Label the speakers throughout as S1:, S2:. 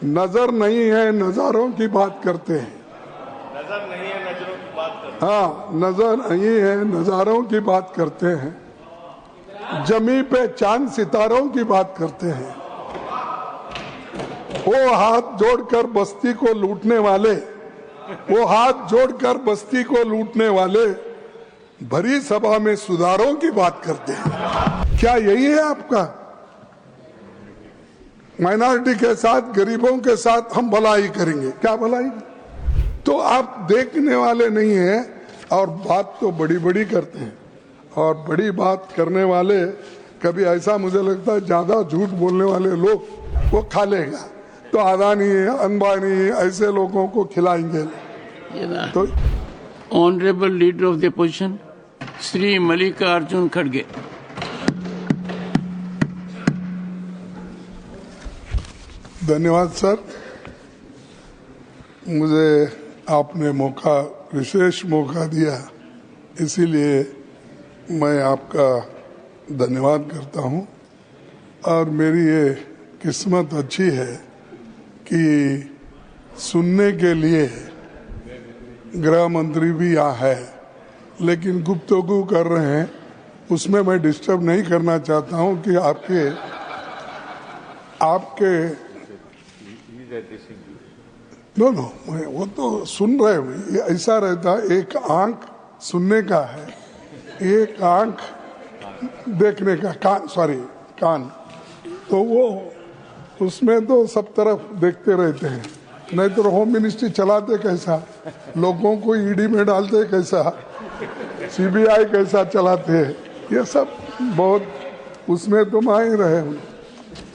S1: नजर नहीं है नजारों की बात करते हैं।
S2: नजर नहीं है नजरों की बात करते हैं।
S1: हाँ, नजर नहीं है नजारों की बात करते हैं। जमी पे चांद सितारों की बात करते हैं। वो हाथ जोड़कर बस्ती को लूटने वाले, वो हाथ जोड़कर बस्ती को लूटने वाले भरी सभा में सुधारों की बात करते हैं। क्या यही है आपका? माइनॉरिटी के साथ, गरीबों के साथ हम भलाई करेंगे। क्या भलाई? तो आप देखने वाले नहीं हैं और बात तो बड़ी बड़ी करते हैं। और बड़ी बात करने वाले, कभी ऐसा मुझे लगता है ज्यादा झूठ बोलने वाले लोग वो खा लेगा, तो अदानी, अंबानी ऐसे लोगों को खिलाएंगे।
S3: तो honourable leader of the opposition Shri Mallikarjun खड़गे।
S1: धन्यवाद सर, मुझे आपने मौका, विशेष मौका दिया, इसीलिए मैं आपका धन्यवाद करता हूं। और मेरी ये किस्मत अच्छी है कि सुनने के लिए गृह मंत्री भी यहाँ है, लेकिन गुफ्तगू कर रहे हैं, उसमें मैं डिस्टर्ब नहीं करना चाहता हूं कि आपके नो वो तो सुन रहे हो। ये ऐसा रहता है, एक आंख सुनने का है, एक आंख देखने का, कान, तो वो उसमें तो सब तरफ देखते रहते हैं। नहीं तो होम मिनिस्ट्री चलाते कैसा, लोगों को ईडी में डालते कैसा, सीबीआई कैसा चलाते हैं, ये सब बहुत उसमें तो माहिर रहे हूँ।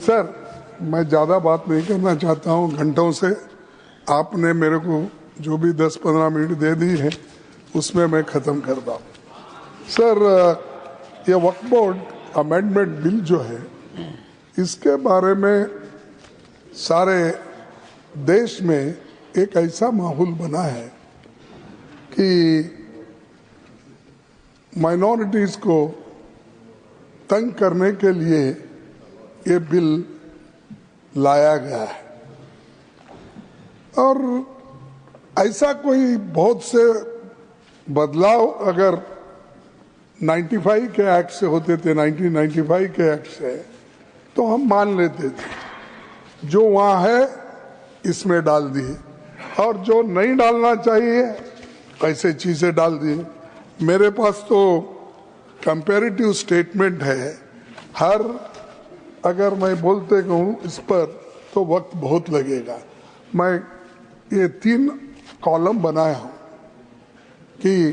S1: सर, मैं ज़्यादा बात नहीं करना चाहता हूँ, घंटों से आपने मेरे को जो भी 10-15 मिनट दे दी है उसमें मैं ख़त्म करता हूँ। सर, ये वक्फ बोर्ड अमेंडमेंट बिल जो है, इसके बारे में सारे देश में एक ऐसा माहौल बना है कि माइनॉरिटीज़ को तंग करने के लिए ये बिल लाया गया है। और ऐसा कोई बहुत से बदलाव अगर 95 के एक्ट से होते थे, 1995 के एक्ट से, तो हम मान लेते थे। जो वहाँ है इसमें डाल दिए, और जो नहीं डालना चाहिए ऐसे चीजें डाल दिए। मेरे पास तो कंपैरेटिव स्टेटमेंट है, हर अगर मैं बोलते कहूँ इस पर तो वक्त बहुत लगेगा। मैं ये 3 कॉलम बनाया हूँ कि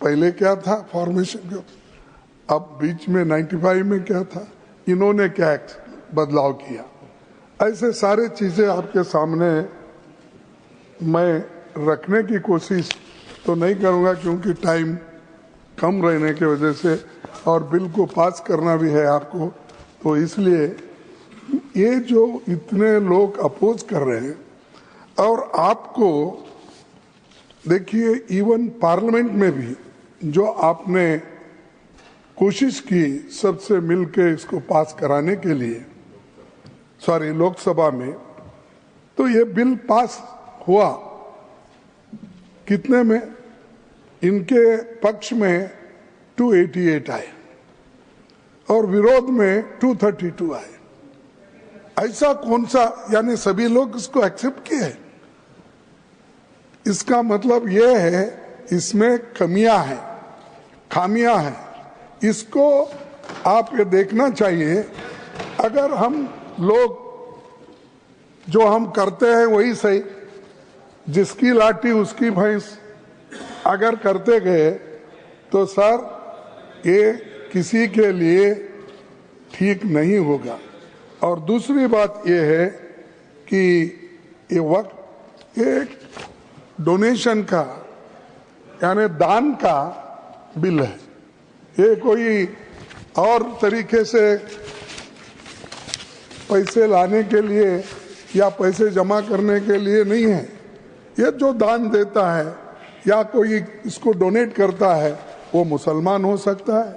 S1: पहले क्या था फॉर्मेशन, अब बीच में 95 में क्या था, इन्होंने क्या बदलाव किया, ऐसे सारे चीजें आपके सामने मैं रखने की कोशिश तो नहीं करूँगा, क्योंकि टाइम कम रहने की वजह से, और बिल को पास करना भी है आपको, तो इसलिए ये जो इतने लोग अपोज कर रहे हैं, और आपको देखिए इवन पार्लियामेंट में भी जो आपने कोशिश की सबसे मिलके इसको पास कराने के लिए, लोकसभा में, तो ये बिल पास हुआ कितने में? इनके पक्ष में 288 आए और विरोध में 232 आए। ऐसा कौन सा, यानी सभी लोग इसको एक्सेप्ट किए? इसका मतलब यह है इसमें कमियां हैं, खामियां हैं। इसको आप ये देखना चाहिए। अगर हम लोग जो हम करते हैं वही सही, जिसकी लाठी उसकी भैंस अगर करते गए तो सर ये किसी के लिए ठीक नहीं होगा। और दूसरी बात यह है कि ये वक्त एक डोनेशन का, यानी दान का बिल है। ये कोई और तरीके से पैसे लाने के लिए या पैसे जमा करने के लिए नहीं है। ये जो दान देता है या कोई इसको डोनेट करता है, वो मुसलमान हो सकता है,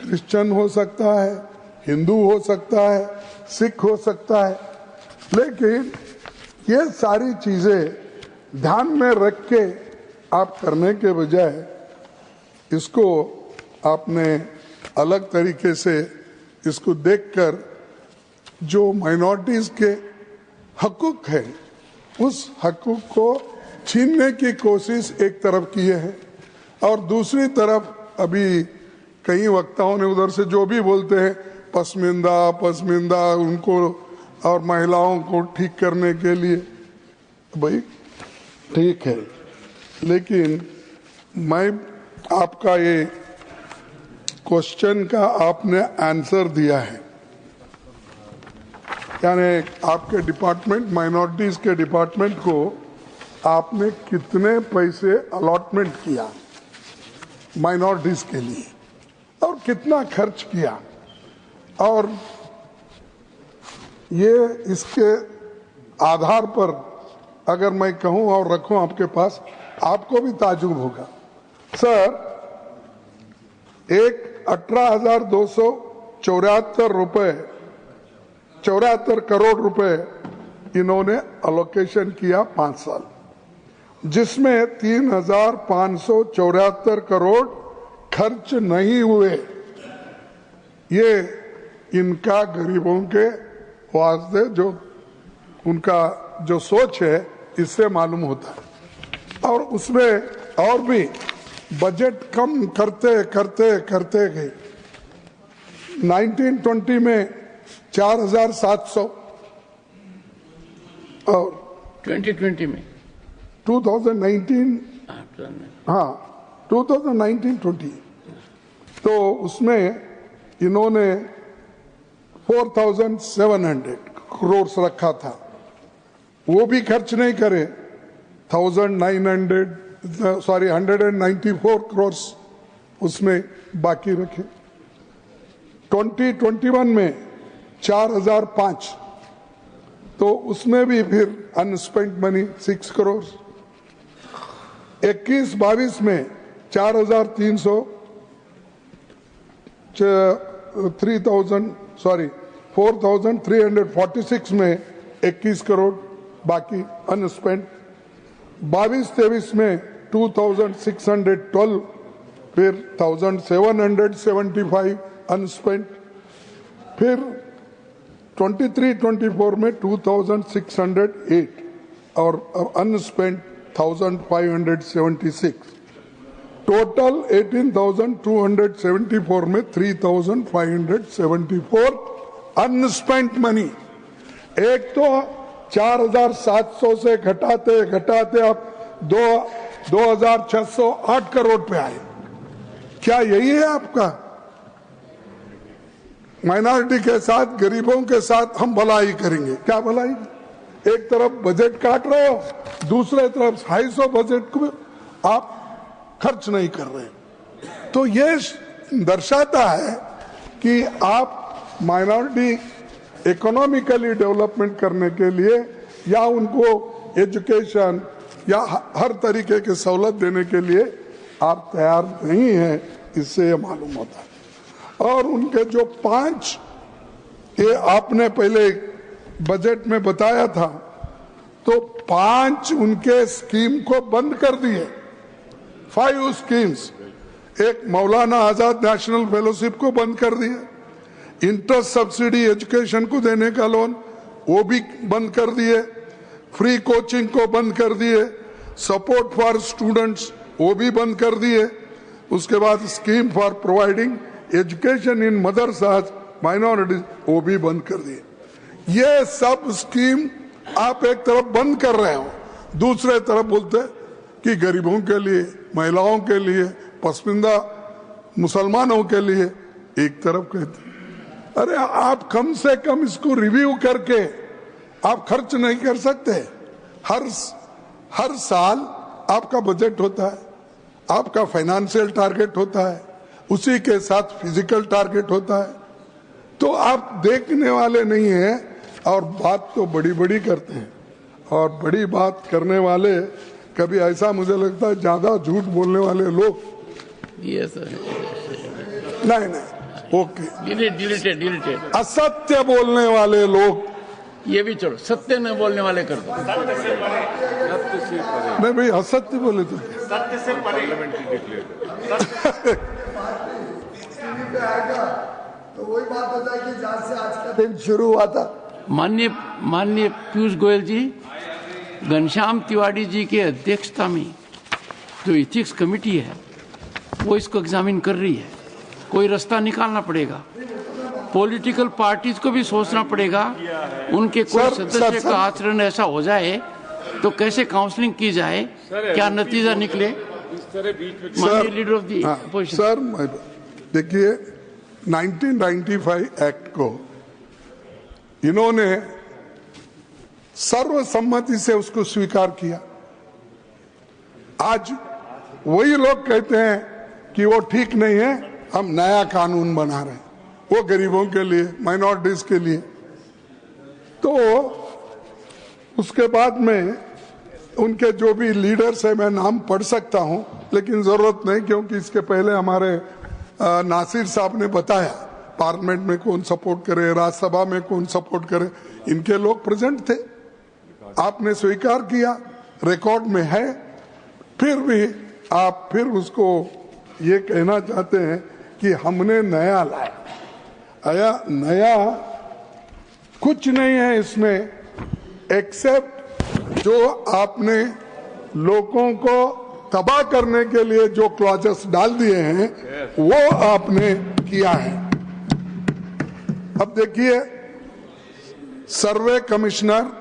S1: क्रिश्चियन हो सकता है, हिंदू हो सकता है, सिख हो सकता है, लेकिन ये सारी चीजें ध्यान में रख के आप करने के बजाय इसको आपने अलग तरीके से इसको देखकर जो माइनॉरिटीज के हकूक है उस हकूक को छीनने की कोशिश एक तरफ किए हैं और दूसरी तरफ अभी कई वक्ताओं ने उधर से जो भी बोलते हैं पसमिंदा उनको और महिलाओं को ठीक करने के लिए, भाई ठीक है, लेकिन मैं आपका ये क्वेश्चन का आपने आंसर दिया है, यानी आपके डिपार्टमेंट माइनॉरिटीज के डिपार्टमेंट को आपने कितने पैसे अलॉटमेंट किया माइनॉरिटीज के लिए और कितना खर्च किया, और ये इसके आधार पर अगर मैं कहूं और रखूं आपके पास, आपको भी ताजुब होगा। सर, एक 18,274 करोड़ रुपए इन्होंने अलोकेशन किया 5 साल, जिसमें 3,574 करोड़ खर्च नहीं हुए। ये इनका गरीबों के वास्ते जो उनका जो सोच है इससे मालूम होता है, और उसमें और भी बजट कम करते करते करते गए। 1920 में 4,700 और
S3: 2020 में
S1: 2019 हाँ 2019-20 तो उसमें इन्होंने 4,700 करोड़ रखा था, वो भी खर्च नहीं करे। 194 करोड़ उसमें बाकी रखे। 2021 में 4,005 तो उसमें भी फिर अनस्पेंट मनी 6 करोड़। 21-22 में 4,346 में 21 करोड़ बाकी अनस्पेंट। 22-23 में 2,612 फिर 1,775 अनस्पेंट। फिर 23-24 में 2,608 और अनस्पेंट 1,576। टोटल 18,274 में 3,574 अनस्पेंट मनी। एक तो 4,700 से घटाते घटाते अब 2,608 करोड़ पे आए। क्या यही है आपका? माइनॉरिटी के साथ, गरीबों के साथ हम भलाई करेंगे? क्या भलाई? एक तरफ बजट काट रहे हो, दूसरे तरफ 250 बजट को आप खर्च नहीं कर रहे। तो ये दर्शाता है कि आप माइनॉरिटी इकोनॉमिकली डेवलपमेंट करने के लिए या उनको एजुकेशन या हर तरीके की सहूलत देने के लिए आप तैयार नहीं हैं, इससे ये मालूम होता है। और उनके जो 5 ये आपने पहले बजट में बताया था, तो 5 उनके स्कीम को बंद कर दिए। 5 स्कीम्स, एक मौलाना आजाद नेशनल फेलोशिप को बंद कर दिया, इंटरेस्ट सब्सिडी एजुकेशन को देने का लोन वो भी बंद कर दिए, फ्री कोचिंग को बंद कर दिए, सपोर्ट फॉर स्टूडेंट्स वो भी बंद कर दिए। उसके बाद scheme for providing education in मदरसाज minorities वो भी बंद कर दिए। ये सब स्कीम आप एक तरफ बंद कर रहे हो, दूसरे तरफ बोलते कि गरीबों के लिए, महिलाओं के लिए, पसमानदा मुसलमानों के लिए एक तरफ कहते। अरे आप कम से कम इसको रिव्यू करके आप खर्च नहीं कर सकते? हर साल आपका बजट होता है, आपका फाइनेंशियल टारगेट होता है, उसी के साथ फिजिकल टारगेट होता है। तो आप देखने वाले नहीं हैं और बात तो बड़ी बड़ी करते हैं। और बड़ी बात करने वाले कभी ऐसा मुझे लगता है ज्यादा झूठ बोलने वाले लोग नहीं ओके
S3: डिलीटेड
S1: असत्य बोलने वाले लोग
S3: ये भी छोड़ो, सत्य न बोलने वाले कर दो।
S1: नहीं भाई, असत्य बोले तो
S2: सत्य से परे
S4: तो वही बात होता है कि जहाँ से आज का दिन शुरू हुआ था।
S3: माननीय पीयूष गोयल जी, घनश्याम तिवारी जी के अध्यक्षता में जो इथिक्स कमेटी है वो इसको एग्जामिन कर रही है। कोई रास्ता निकालना पड़ेगा, पॉलिटिकल पार्टीज को भी सोचना पड़ेगा। उनके कोई सदस्य का आचरण ऐसा हो जाए तो कैसे काउंसलिंग की जाए, क्या नतीजा निकले। माननीय leader of the opposition.
S1: Sir देखिए, 1995 एक्ट को इन्होंने सर्वसम्मति से उसको स्वीकार किया। आज वही लोग कहते हैं कि वो ठीक नहीं है, हम नया कानून बना रहे हैं वो गरीबों के लिए, माइनॉरिटीज के लिए। तो उसके बाद में उनके जो भी लीडर्स है, मैं नाम पढ़ सकता हूं, लेकिन जरूरत नहीं, क्योंकि इसके पहले हमारे नासिर साहब ने बताया पार्लियामेंट में कौन सपोर्ट करे, राज्यसभा में कौन सपोर्ट करे, इनके लोग प्रेजेंट थे। आपने स्वीकार किया, रिकॉर्ड में है, फिर भी आप फिर उसको ये कहना चाहते हैं कि हमने नया लाया। नया कुछ नहीं है इसमें, एक्सेप्ट जो आपने लोगों को तबाह करने के लिए जो क्लॉजेस डाल दिए हैं वो आपने किया है। अब देखिए, सर्वे commissioner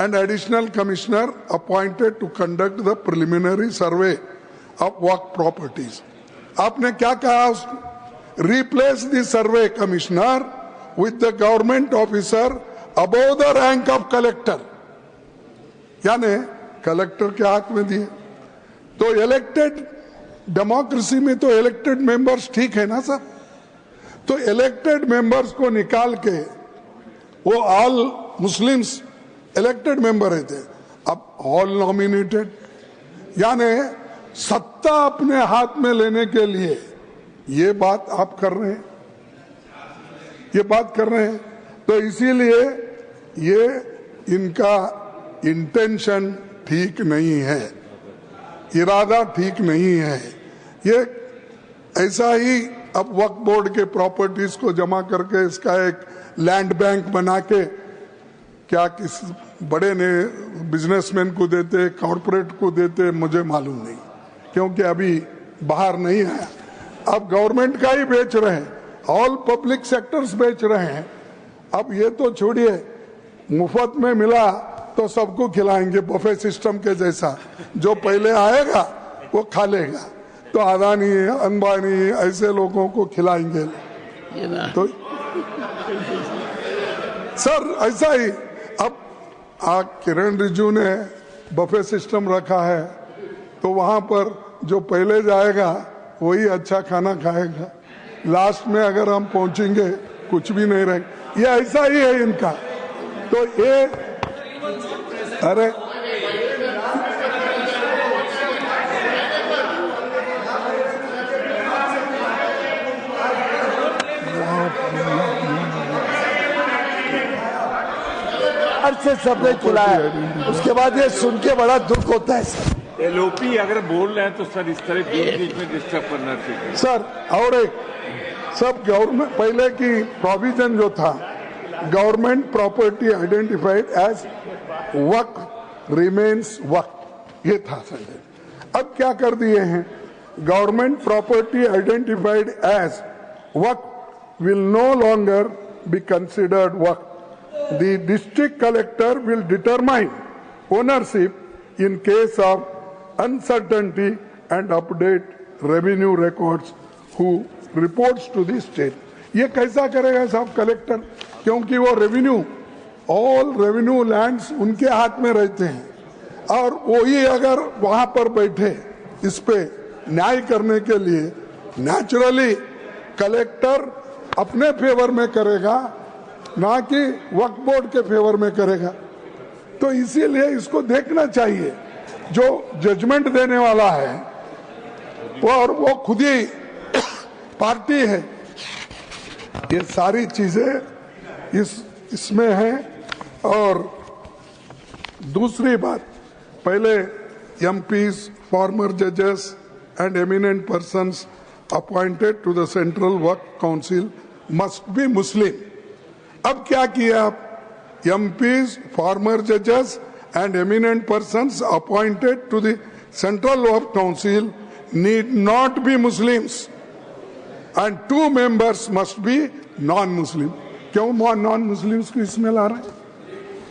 S1: and additional commissioner appointed to conduct the preliminary survey of work properties. आपने क्या कहा? Replace the survey commissioner with the government officer above the rank of collector. यानी कलेक्टर के हाथ में दिए। तो इलेक्टेड डेमोक्रेसी में तो इलेक्टेड मेंबर्स ठीक है ना सर? तो इलेक्टेड मेंबर्स को निकाल के वो ऑल मुस्लिम्स इलेक्टेड मेंबर थे, अब ऑल नॉमिनेटेड। यानी सत्ता अपने हाथ में लेने के लिए ये बात आप कर रहे हैं, ये बात कर रहे हैं। तो इसीलिए ये इनका इंटेंशन ठीक नहीं है, इरादा ठीक नहीं है। ये ऐसा ही अब वक्फ बोर्ड के प्रॉपर्टीज को जमा करके इसका एक लैंड बैंक बना के क्या किस बड़े ने बिजनेसमैन को देते, कॉर्पोरेट को देते, मुझे मालूम नहीं, क्योंकि अभी बाहर नहीं आया। अब गवर्नमेंट का ही बेच रहे हैं, ऑल पब्लिक सेक्टर्स बेच रहे हैं। अब ये तो छोड़िए, मुफ्त में मिला तो सबको खिलाएंगे बफे सिस्टम के जैसा, जो पहले आएगा वो खा लेगा। तो अदानी, अंबानी ऐसे लोगों को खिलाएंगे। तो सर ऐसा ही अब किरण रिजिजू ने बफे सिस्टम रखा है, तो वहां पर जो पहले जाएगा वही अच्छा खाना खाएगा। लास्ट में अगर हम पहुंचेंगे कुछ भी नहीं रहेगा। ये ऐसा ही है इनका। तो ये अरे
S4: से सबने खिलाया, उसके बाद ये सुन के बड़ा दुख होता है सर।
S2: एलओपी अगर बोल रहे हैं तो सर इस तरह बीच में डिस्टर्ब करना चाहिए
S1: सर। और एक सब गवर्नमेंट पहले की प्रोविजन जो था, government property identified as waqf remains waqf, ये था सर। अब क्या कर दिए हैं, government property identified as waqf will no longer be considered waqf. The district collector will determine ownership in case of uncertainty and update revenue records who reports to the state. ये कैसा करेगा साहब कलेक्टर? क्योंकि वो रेवेन्यू, ऑल रेवेन्यू लैंड्स उनके हाथ में रहते हैं, और वही अगर वहां पर बैठे इस पे न्याय करने के लिए, नेचुरली कलेक्टर अपने फेवर में करेगा, ना कि वक्फ बोर्ड के फेवर में करेगा। तो इसीलिए इसको देखना चाहिए, जो जजमेंट देने वाला है और वो खुद ही पार्टी है। ये सारी चीजें इसमें है। और दूसरी बात, पहले MPs, former judges and eminent persons appointed to the Central Work Council must be Muslim. अब क्या किया आप? MPs, former judges and eminent persons appointed to the Central Work Council need not be Muslims and 2 members must be non-Muslim. क्यों non-Muslims को इसमें ला रहे हैं?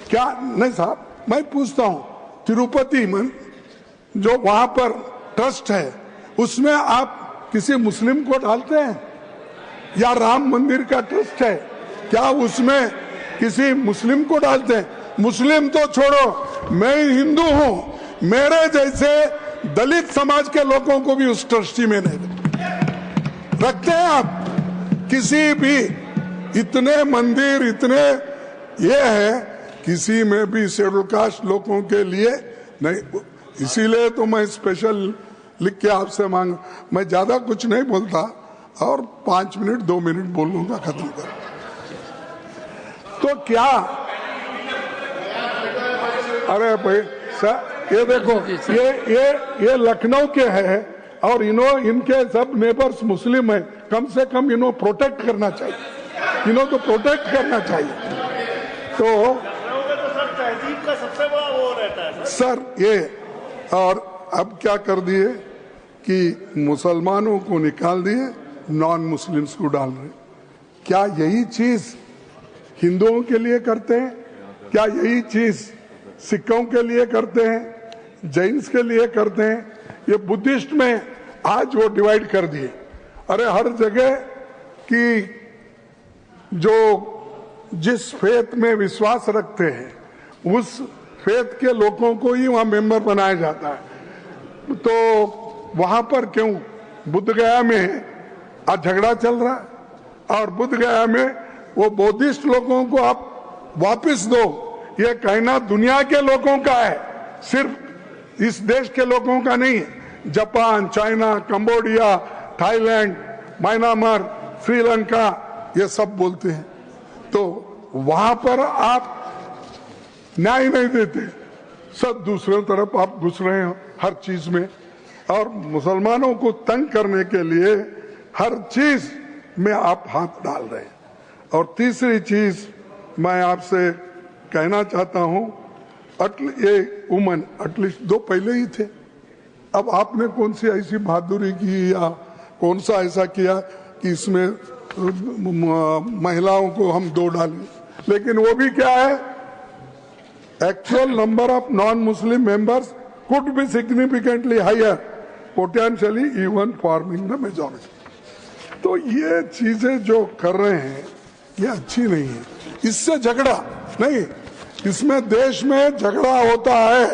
S1: क्या नहीं साहब, मैं पूछता हूं, तिरुपति में जो वहां पर ट्रस्ट है उसमें आप किसी मुस्लिम को डालते हैं? या राम मंदिर का ट्रस्ट है, क्या उसमें किसी मुस्लिम को डालते हैं? मुस्लिम तो छोड़ो, मैं हिंदू हूं, मेरे जैसे दलित समाज के लोगों को भी उस ट्रस्टी में नहीं रखते हैं आप? किसी भी इतने मंदिर, इतने ये है, किसी में भी शेड्यूल कास्ट लोगों के लिए नहीं। इसीलिए तो मैं स्पेशल लिख के आपसे मांग, मैं ज्यादा कुछ नहीं बोलता और 5 मिनट 2 मिनट बोलूंगा, खत्म कर। तो क्या, अरे भाई सर ये देखो, ये लखनऊ के हैं और इनके सब नेबर्स मुस्लिम है, कम से कम इन्हों प्रोटेक्ट करना चाहिए, इन्हों तो प्रोटेक्ट करना चाहिए। तो
S5: तहजीब का सबसे बड़ा वो रहता है
S1: सर ये, और अब क्या कर दिए कि मुसलमानों को निकाल दिए, नॉन मुस्लिम्स को डाल रहे। क्या यही चीज हिंदुओं के लिए करते हैं? क्या यही चीज सिखों के लिए करते हैं? जैन्स के लिए करते हैं? ये बुद्धिस्ट में आज वो डिवाइड कर दिए। अरे हर जगह की जो जिस फेथ में विश्वास रखते हैं उस फेथ के लोगों को ही वहां मेंबर बनाया जाता है। तो वहां पर क्यों बुद्ध गया में आज झगड़ा चल रहा है और बुद्ध गया में वो बौद्धिस्ट लोगों को आप वापस दो, ये कहना दुनिया के लोगों का है, सिर्फ इस देश के लोगों का नहीं है। Japan, China, Cambodia, Thailand, Myanmar, Sri Lanka, ये सब बोलते हैं। तो वहां पर आप न्याय नहीं देते, सब दूसरे तरफ आप घुस रहे हो हर चीज में, और मुसलमानों को तंग करने के लिए हर चीज में आप हाथ डाल रहे हैं। और तीसरी चीज मैं आपसे कहना चाहता हूं, ये वुमन एटलीस्ट 2 पहले ही थे, अब आपने कौन सी ऐसी बहादुरी की या कौन सा ऐसा किया कि इसमें महिलाओं को हम 2 डालें? लेकिन वो भी क्या है, actual number of non-Muslim members could be significantly higher, potentially even forming the majority. तो ये चीजें जो कर रहे हैं ये अच्छी नहीं है। इससे झगड़ा नहीं, इसमें देश में झगड़ा होता है,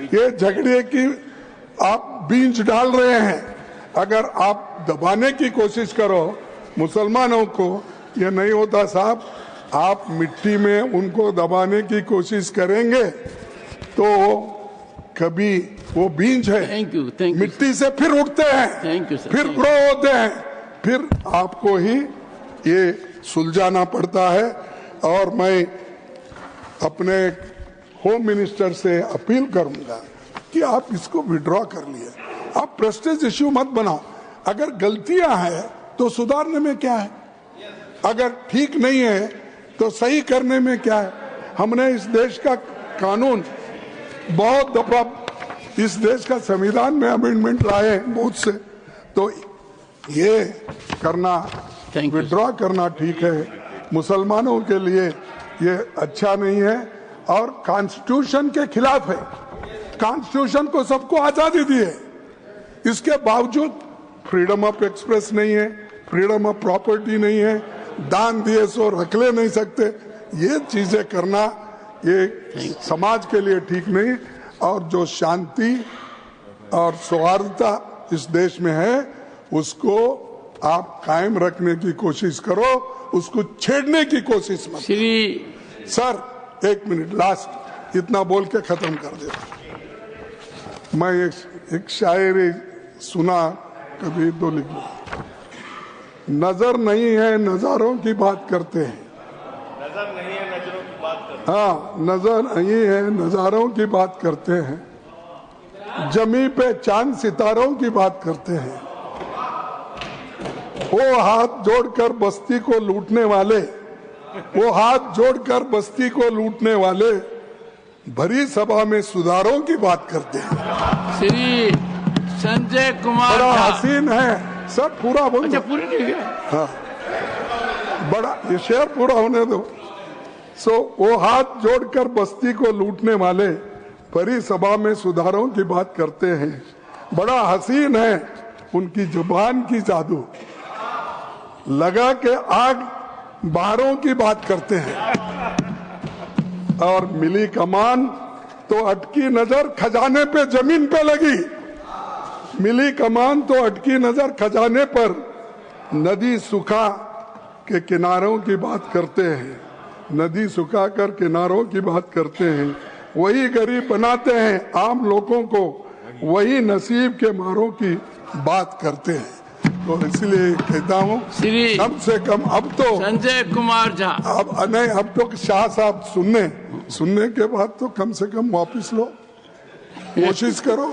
S1: ये झगड़े की आप बीज डाल रहे हैं। अगर आप दबाने की कोशिश करो मुसलमानों को, ये नहीं होता साहब। आप मिट्टी में उनको दबाने की कोशिश करेंगे तो कभी वो बीज है,
S3: थैंक यू
S1: मिट्टी से फिर उठते हैं,
S3: थैंक यू सर,
S1: फिर ग्रो होते हैं, फिर आपको ही ये सुलझाना पड़ता है। और मैं अपने होम मिनिस्टर से अपील करूंगा कि आप इसको विड्रॉ कर लिए, आप प्रेस्टीज इश्यू मत बनाओ। अगर गलतियां हैं तो सुधारने में क्या है, अगर ठीक नहीं है तो सही करने में क्या है। हमने इस देश का कानून बहुत दफा, इस देश का संविधान में अमेंडमेंट लाए बहुत से, तो ये करना, विड्रॉ करना ठीक है। मुसलमानों के लिए ये अच्छा नहीं है और कॉन्स्टिट्यूशन के खिलाफ है। कॉन्स्टिट्यूशन को सबको आजादी दी है, इसके बावजूद फ्रीडम ऑफ एक्सप्रेस नहीं है, फ्रीडम ऑफ प्रॉपर्टी नहीं है, दान दिए सो रख ले नहीं सकते। ये चीजें करना ये समाज के लिए ठीक नहीं। और जो शांति और सौहार्दता इस देश में है उसको आप कायम रखने की कोशिश करो, उसको छेड़ने की कोशिश मत। सर 1 मिनट लास्ट, इतना बोल के खत्म कर देता। मैं एक शायरी सुना, कभी तो लिख लो। नजर नहीं है नजारों की बात करते हैं,
S5: नजर नहीं है नजरों की बात करते हैं।
S1: हाँ, नजर ये है, नजारों की बात करते हैं, जमी पे चांद सितारों की बात करते हैं। वो हाथ जोड़कर बस्ती को लूटने वाले, वो हाथ जोड़कर बस्ती को लूटने वाले भरी सभा में सुधारों की बात करते हैं।
S3: श्री संजय कुमार
S1: बड़ा
S3: झा।
S1: हसीन है, सब पूरा बोल
S3: अच्छा
S1: दो।
S3: पूरी नहीं गया।
S1: हाँ, बड़ा ये शेर पूरा होने दो। वो हाथ जोड़कर बस्ती को लूटने वाले भरी सभा में सुधारों की बात करते हैं। बड़ा हसीन है उनकी जुबान की जादू, लगा के आग बाहरों की बात करते हैं। और मिली कमान तो अटकी नजर खजाने पे, जमीन पे लगी। मिली कमान तो अटकी नजर खजाने पर, नदी सुखा के किनारों की बात करते हैं। नदी सुखा कर किनारों की बात करते हैं। वही गरीब बनाते हैं आम लोगों को, वही नसीब के मारों की बात करते हैं। तो इसलिए कहता हूँ
S3: श्री
S1: कम से कम अब तो
S3: संजय कुमार झा।
S1: अब नहीं, अब तो शाह साहब सुनने के बाद तो कम से कम वापिस लो, कोशिश करो।